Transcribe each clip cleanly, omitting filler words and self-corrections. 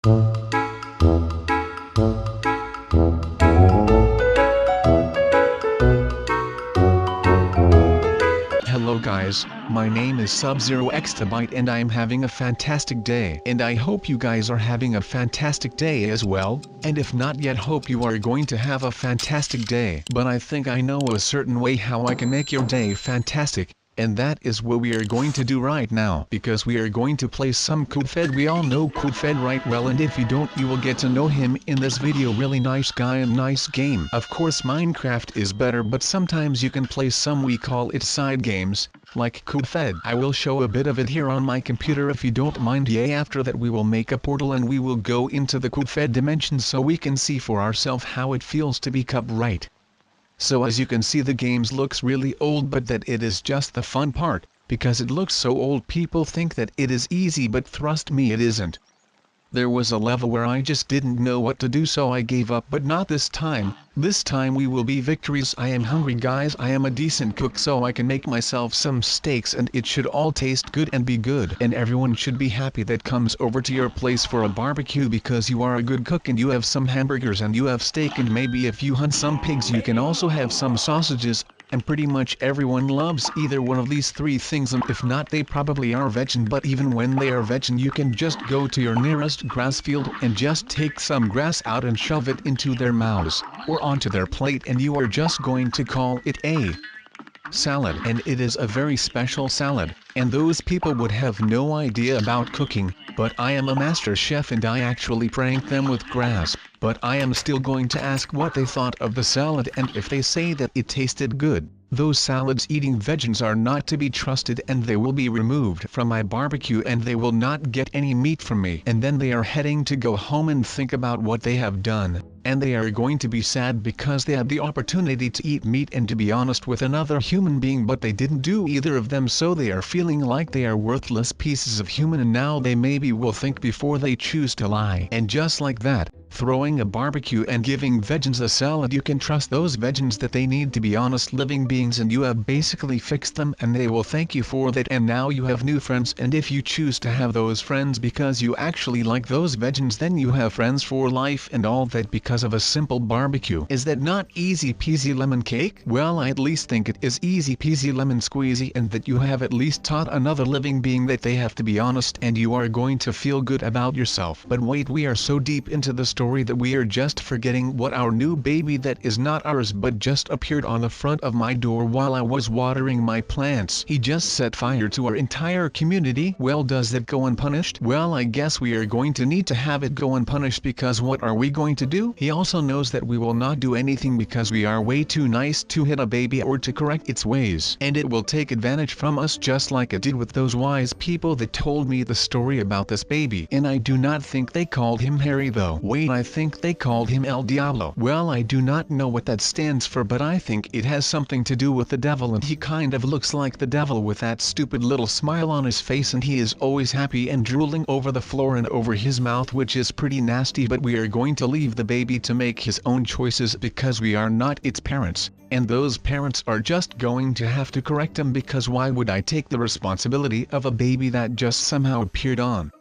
Hello guys, my name is Sub0xTbyte and I am having a fantastic day. And I hope you guys are having a fantastic day as well, and if not yet hope you are going to have a fantastic day. But I think I know a certain way how I can make your day fantastic. And that is what we are going to do right now, because we are going to play some Cuphead. We all know Cuphead right well, and if you don't, you will get to know him in this video. Really nice guy and nice game. Of course Minecraft is better, but sometimes you can play some, we call it side games, like Cuphead. I will show a bit of it here on my computer if you don't mind. After that we will make a portal and we will go into the Cuphead dimension so we can see for ourselves how it feels to be Cup right. So as you can see, the games looks really old, but that it is just the fun part, because it looks so old people think that it is easy, but trust me, it isn't. There was a level where I just didn't know what to do, so I gave up, but not this time. This time we will be victorious. I am hungry guys, I am a decent cook, so I can make myself some steaks and it should all taste good and be good. And everyone should be happy that comes over to your place for a barbecue, because you are a good cook and you have some hamburgers and you have steak, and maybe if you hunt some pigs you can also have some sausages. And pretty much everyone loves either one of these three things, and if not they probably are vegan. But even when they are vegan, you can just go to your nearest grass field and just take some grass out and shove it into their mouths, or onto their plate, and you are just going to call it a salad. And it is a very special salad, and those people would have no idea about cooking, but I am a master chef and I actually pranked them with grass. But I am still going to ask what they thought of the salad, and if they say that it tasted good, those salads eating vegans are not to be trusted, and they will be removed from my barbecue and they will not get any meat from me. And then they are heading to go home and think about what they have done, and they are going to be sad because they had the opportunity to eat meat and to be honest with another human being, but they didn't do either of them, so they are feeling like they are worthless pieces of human, and now they maybe will think before they choose to lie. And just like that, throwing a barbecue and giving vegans a salad, you can trust those vegans that they need to be honest living beings, and you have basically fixed them and they will thank you for that. And now you have new friends, and if you choose to have those friends because you actually like those vegans, then you have friends for life, and all that because of a simple barbecue. Is that not easy peasy lemon cake? Well, I at least think it is easy peasy lemon squeezy, and that you have at least taught another living being that they have to be honest, and you are going to feel good about yourself. But wait, we are so deep into the story that we are just forgetting what our new baby that is not ours but just appeared on the front of my door while I was watering my plants. He just set fire to our entire community. Well, does that go unpunished? Well, I guess we are going to need to have it go unpunished, because what are we going to do? He also knows that we will not do anything because we are way too nice to hit a baby or to correct its ways, and it will take advantage from us just like it did with those wise people that told me the story about this baby. And I do not think they called him Harry though. Wait, I think they called him El Diablo. Well, I do not know what that stands for, but I think it has something to do with the devil, and he kind of looks like the devil with that stupid little smile on his face, and he is always happy and drooling over the floor and over his mouth, which is pretty nasty. But we are going to leave the baby to make his own choices because we are not its parents, and those parents are just going to have to correct him, because why would I take the responsibility of a baby that just somehow appeared on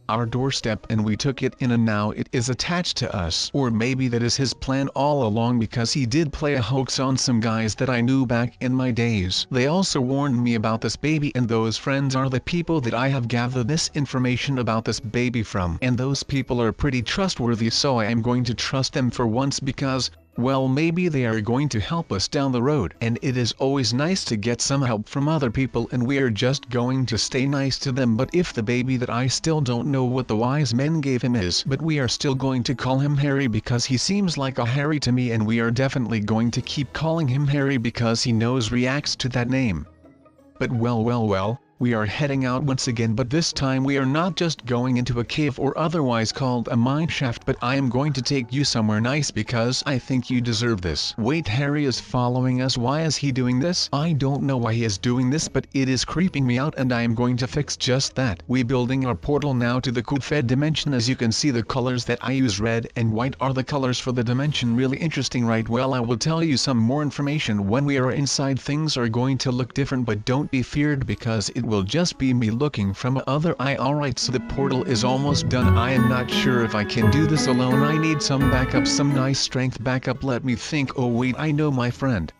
our doorstep and we took it in, and now it is attached to us? Or maybe that is his plan all along, because he did play a hoax on some guys that I knew back in my days. They also warned me about this baby, and those friends are the people that I have gathered this information about this baby from, and those people are pretty trustworthy, so I am going to trust them for once, because well, maybe they are going to help us down the road, and it is always nice to get some help from other people, and we are just going to stay nice to them. But if the baby that I still don't know what the wise men gave him is, but we are still going to call him Harry because he seems like a Harry to me, and we are definitely going to keep calling him Harry because he knows reacts to that name. But well, we are heading out once again, but this time we are not just going into a cave or otherwise called a mine shaft, but I am going to take you somewhere nice because I think you deserve this. Wait, Harry is following us. Why is he doing this? I don't know why he is doing this, but it is creeping me out, and I am going to fix just that. We building our portal now to the Cuphead dimension. As you can see, the colors that I use, red and white, are the colors for the dimension. Really interesting, right? Well, I will tell you some more information when we are inside. Things are going to look different, but don't be feared because it will will just be me looking from other eye. Alright, so the portal is almost done. I am not sure if I can do this alone. I need some backup, some nice strength backup. Let me think. Oh wait, I know my friend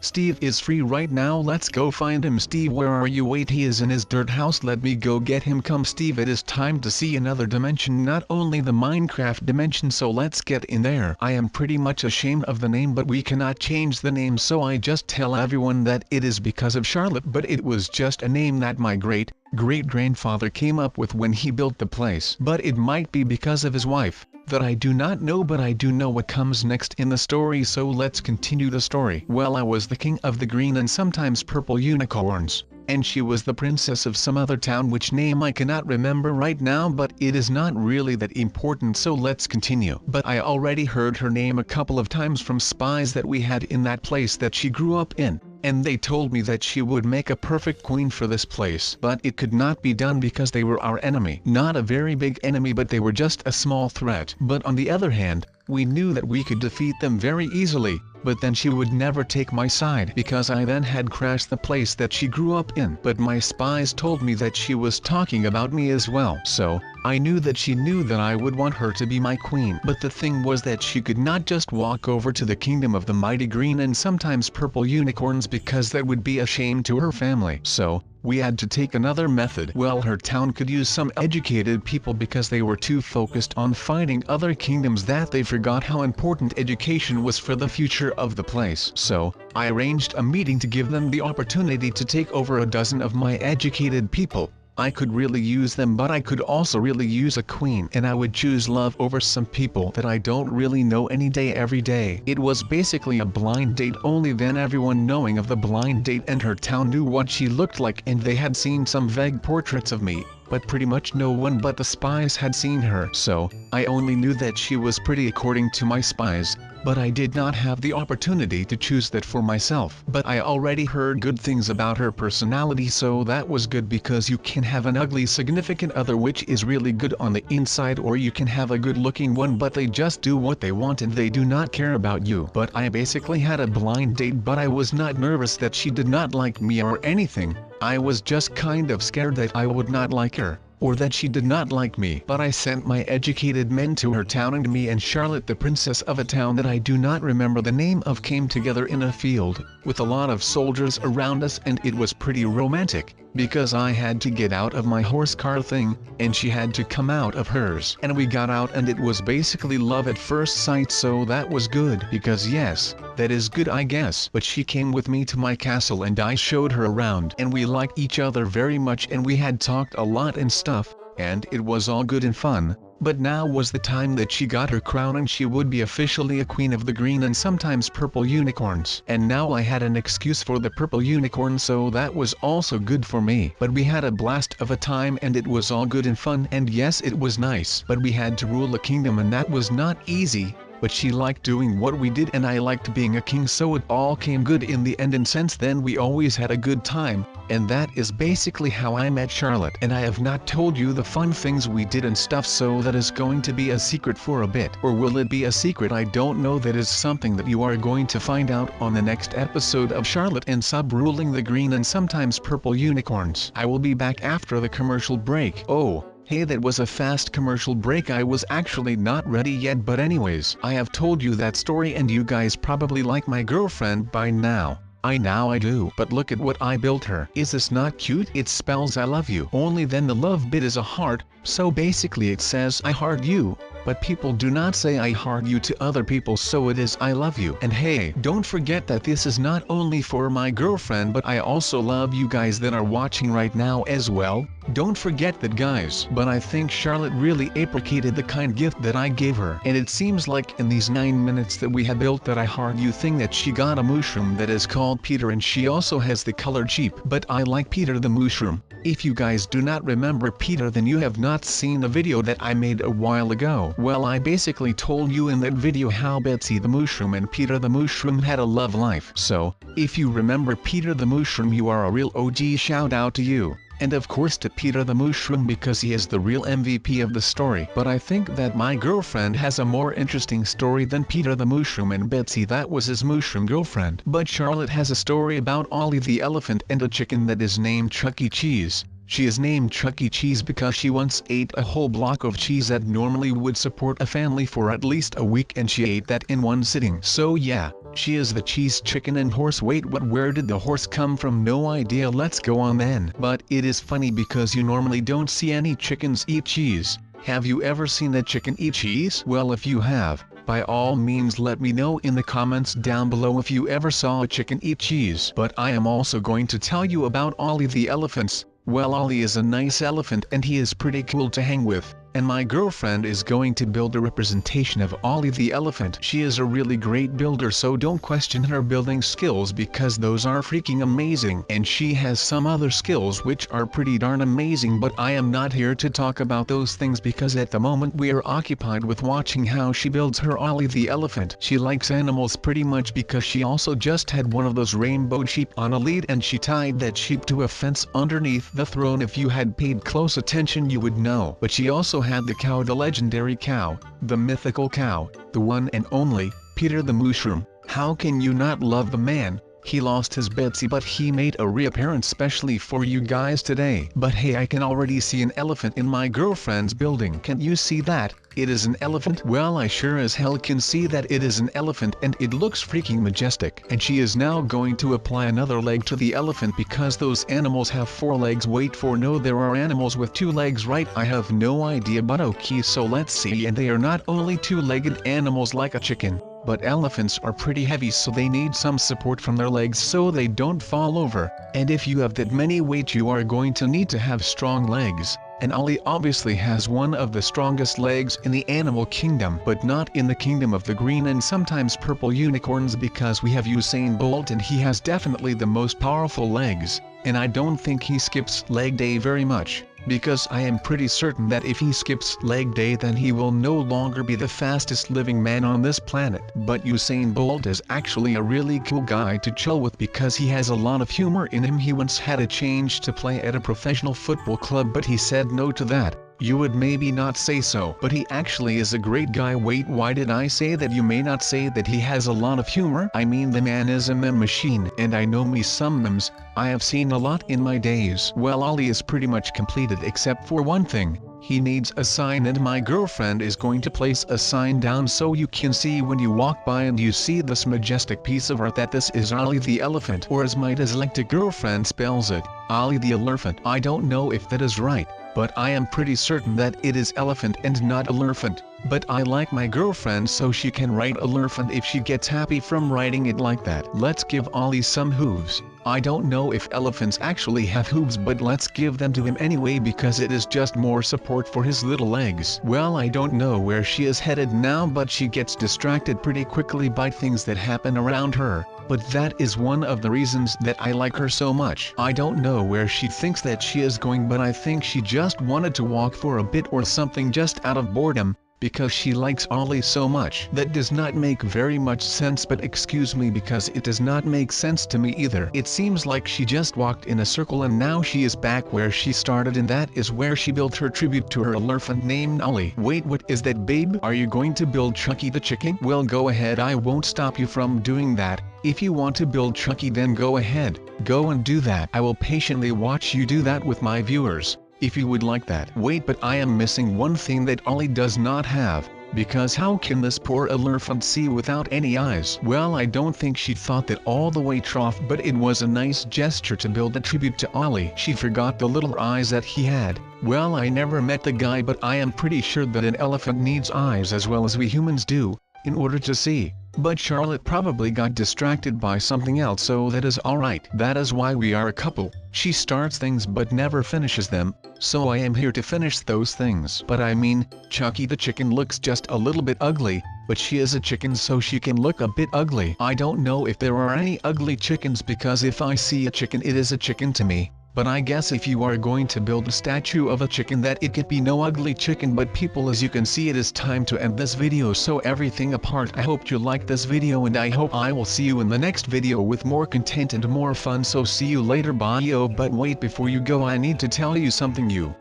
Steve is free right now. Let's go find him. Steve, where are you? Wait, he is in his dirt house. Let me go get him. Come Steve, it is time to see another dimension, not only the Minecraft dimension, so let's get in there. I am pretty much ashamed of the name, but we cannot change the name, so I just tell everyone that it is because of Charlotte, but it was just a name that my great-grandfather came up with when he built the place. But it might be because of his wife, that I do not know, but I do know what comes next in the story, so let's continue the story. Well, I was the king of the green and sometimes purple unicorns, and she was the princess of some other town which name I cannot remember right now, but it is not really that important, so let's continue. But I already heard her name a couple of times from spies that we had in that place that she grew up in, and they told me that she would make a perfect queen for this place. But it could not be done because they were our enemy. Not a very big enemy, but they were just a small threat. But on the other hand, we knew that we could defeat them very easily. But then she would never take my side because I then had crashed the place that she grew up in. But my spies told me that she was talking about me as well. So, I knew that she knew that I would want her to be my queen. But the thing was that she could not just walk over to the kingdom of the mighty green and sometimes purple unicorns because that would be a shame to her family. So, we had to take another method. Well, her town could use some educated people because they were too focused on fighting other kingdoms that they forgot how important education was for the future of the place. So, I arranged a meeting to give them the opportunity to take over a dozen of my educated people. I could really use them, but I could also really use a queen, and I would choose love over some people that I don't really know any day every day. It was basically a blind date, only then everyone knowing of the blind date and her town knew what she looked like, and they had seen some vague portraits of me, but pretty much no one but the spies had seen her. So, I only knew that she was pretty according to my spies, but I did not have the opportunity to choose that for myself. But I already heard good things about her personality, so that was good, because you can have an ugly significant other which is really good on the inside, or you can have a good looking one but they just do what they want and they do not care about you. But I basically had a blind date, but I was not nervous that she did not like me or anything. I was just kind of scared that I would not like her, or that she did not like me. But I sent my educated men to her town, and me and Charlotte, the princess of a town that I do not remember the name of, came together in a field, with a lot of soldiers around us, and it was pretty romantic, because I had to get out of my horse car thing, and she had to come out of hers. And we got out, and it was basically love at first sight, so that was good, because yes, that is good I guess. But she came with me to my castle and I showed her around, and we liked each other very much, and we had talked a lot and stuff, and it was all good and fun. But now was the time that she got her crown and she would be officially a queen of the green and sometimes purple unicorns. And now I had an excuse for the purple unicorn, so that was also good for me. But we had a blast of a time and it was all good and fun, and yes, it was nice. But we had to rule a kingdom and that was not easy. But she liked doing what we did and I liked being a king, so it all came good in the end, and since then we always had a good time. And that is basically how I met Charlotte. And I have not told you the fun things we did and stuff, so that is going to be a secret for a bit. Or will it be a secret? I don't know. That is something that you are going to find out on the next episode of Charlotte and Sub ruling the green and sometimes purple unicorns. I will be back after the commercial break. Oh, hey, that was a fast commercial break. I was actually not ready yet, but anyways, I have told you that story and you guys probably like my girlfriend by now. I do, but look at what I built her. Is this not cute? It spells I love you, only then the love bit is a heart, so basically it says I heart you. But people do not say I heart you to other people, so it is I love you. And hey, don't forget that this is not only for my girlfriend, but I also love you guys that are watching right now as well. Don't forget that, guys. But I think Charlotte really appreciated the kind gift that I gave her, and it seems like in these 9 minutes that we have built that I heart you thing that she got a mushroom that is called Peter, and she also has the colored sheep. But I like Peter the mushroom. If you guys do not remember Peter, then you have not seen a video that I made a while ago. Well, I basically told you in that video how Betsy the mushroom and Peter the mushroom had a love life. So, if you remember Peter the mushroom, you are a real OG, shout out to you. and of course to Peter the Mushroom because he is the real MVP of the story. But I think that my girlfriend has a more interesting story than Peter the Mushroom and Betsy that was his mushroom girlfriend. But Charlotte has a story about Ollie the elephant and a chicken that is named Chuck E. Cheese. She is named Chuck E. Cheese because she once ate a whole block of cheese that normally would support a family for at least a week, and she ate that in one sitting. So yeah, she is the cheese chicken and horse. Wait, what? Where did the horse come from? No idea. Let's go on then. But it is funny because you normally don't see any chickens eat cheese. Have you ever seen a chicken eat cheese? Well, if you have, by all means let me know in the comments down below if you ever saw a chicken eat cheese. But I am also going to tell you about Ollie the elephant. Well, Ollie is a nice elephant and he is pretty cool to hang with, and my girlfriend is going to build a representation of Ollie the elephant. She is a really great builder, so don't question her building skills because those are freaking amazing. And she has some other skills which are pretty darn amazing, but I am not here to talk about those things because at the moment we are occupied with watching how she builds her Ollie the elephant. She likes animals pretty much because she also just had one of those rainbow sheep on a lead and she tied that sheep to a fence underneath the throne. If you had paid close attention you would know. But she also had the cow, the legendary cow, the mythical cow, the one and only, Peter the Mushroom. How can you not love the man? He lost his Betsy but he made a reappearance specially for you guys today. But hey, I can already see an elephant in my girlfriend's building. Can you see that? It is an elephant? Well, I sure as hell can see that it is an elephant and it looks freaking majestic. And she is now going to apply another leg to the elephant because those animals have 4 legs. Wait, for no, there are animals with 2 legs, right? I have no idea, but okay, so let's see. And they are not only 2-legged animals like a chicken, but elephants are pretty heavy, so they need some support from their legs so they don't fall over. And if you have that many weight you are going to need to have strong legs. And Ollie obviously has one of the strongest legs in the animal kingdom, but not in the kingdom of the green and sometimes purple unicorns, because we have Usain Bolt and he has definitely the most powerful legs. And I don't think he skips leg day very much, because I am pretty certain that if he skips leg day then he will no longer be the fastest living man on this planet. But Usain Bolt is actually a really cool guy to chill with because he has a lot of humor in him. He once had a change to play at a professional football club but he said no to that. You would maybe not say so, but he actually is a great guy. Wait, why did I say that? You may not say that he has a lot of humor. I mean, the man is a meme machine, and I know me some memes. I have seen a lot in my days. Well, Ollie is pretty much completed except for one thing. He needs a sign, and my girlfriend is going to place a sign down so you can see when you walk by and you see this majestic piece of art that this is Ollie the elephant, or as my dyslexic girlfriend spells it, Ollie the elephant. I don't know if that is right, but I am pretty certain that it is elephant and not elephant. But I like my girlfriend so she can write elephant if she gets happy from writing it like that. Let's give Ollie some hooves. I don't know if elephants actually have hooves, but let's give them to him anyway because it is just more support for his little legs. Well, I don't know where she is headed now, but she gets distracted pretty quickly by things that happen around her. But that is one of the reasons that I like her so much. I don't know where she thinks that she is going, but I think she just wanted to walk for a bit or something just out of boredom, because she likes Ollie so much. That does not make very much sense, but excuse me because it does not make sense to me either. It seems like she just walked in a circle and now she is back where she started, and that is where she built her tribute to her elephant named Ollie. Wait, what is that, babe? Are you going to build Chucky the chicken? Well, go ahead, I won't stop you from doing that. If you want to build Chucky, then go ahead, go and do that. I will patiently watch you do that with my viewers, if you would like that. Wait, but I am missing one thing that Ollie does not have, because how can this poor elephant see without any eyes? Well, I don't think she thought that all the way trough, but it was a nice gesture to build a tribute to Ollie. She forgot the little eyes that he had. Well, I never met the guy, but I am pretty sure that an elephant needs eyes as well as we humans do, in order to see. But Charlotte probably got distracted by something else, so that is alright. That is why we are a couple. She starts things but never finishes them, so I am here to finish those things. But I mean, Chucky the chicken looks just a little bit ugly, but she is a chicken so she can look a bit ugly. I don't know if there are any ugly chickens, because if I see a chicken it is a chicken to me. But I guess if you are going to build a statue of a chicken, that it could be no ugly chicken. But people, as you can see, it is time to end this video. So everything apart, I hope you liked this video, and I hope I will see you in the next video with more content and more fun. So see you later, bye. Oh, but wait, before you go, I need to tell you something. You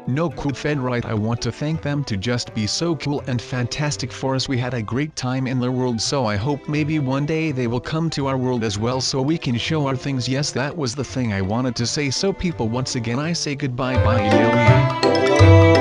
no Cuphead, right? I want to thank them to just be so cool and fantastic for us. We had a great time in their world, so I hope maybe one day they will come to our world as well, so we can show our things. Yes, that was the thing I wanted to say. So people, once again I say goodbye, bye.